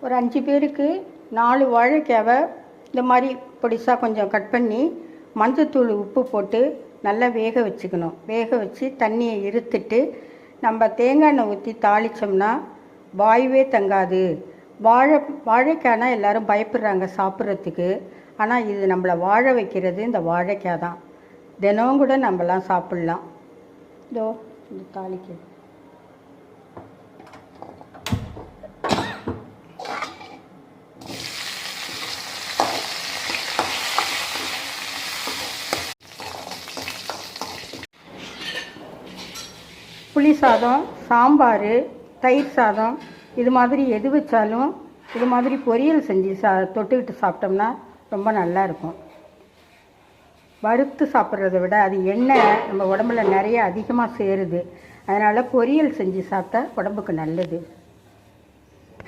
ஒரு 5 பேருக்கு 4 வாழைக்காவை இந்த மாதிரி பொடிசாக கொஞ்சம் கட் பண்ணி மஞ்சத்தூள் உப்பு போட்டு நல்லா வேக வச்சுக்கணும். வேக வச்சு தண்ணியை இருத்துட்டு நம்ம தேங்காய் எண்ணெய் ஊற்றி தாளித்தோம்னா வாயுவே தங்காது. வாழைக்காய்னா எல்லோரும் பயப்படுறாங்க சாப்பிட்றதுக்கு. ஆனால் இது நம்மளை வாழ வைக்கிறது இந்த வாழைக்காய் தான். தினம் கூட நம்மலாம் சாப்பிட்லாம். இதோ இந்த தாளிக்கு புளி சாதம், சாம்பார், தயிர் சாதம் இது மாதிரி எது வச்சாலும் இது மாதிரி பொரியல் செஞ்சு தொட்டுக்கிட்டு சாப்பிட்டோம்னா ரொம்ப நல்லா இருக்கும். வறுத்து சாப்பிட்றத விட அது எண்ணெய் நம்ம உடம்புல நிறைய அதிகமாக சேருது. அதனால் பொரியல் செஞ்சு சாப்பிட்டா உடம்புக்கு நல்லது.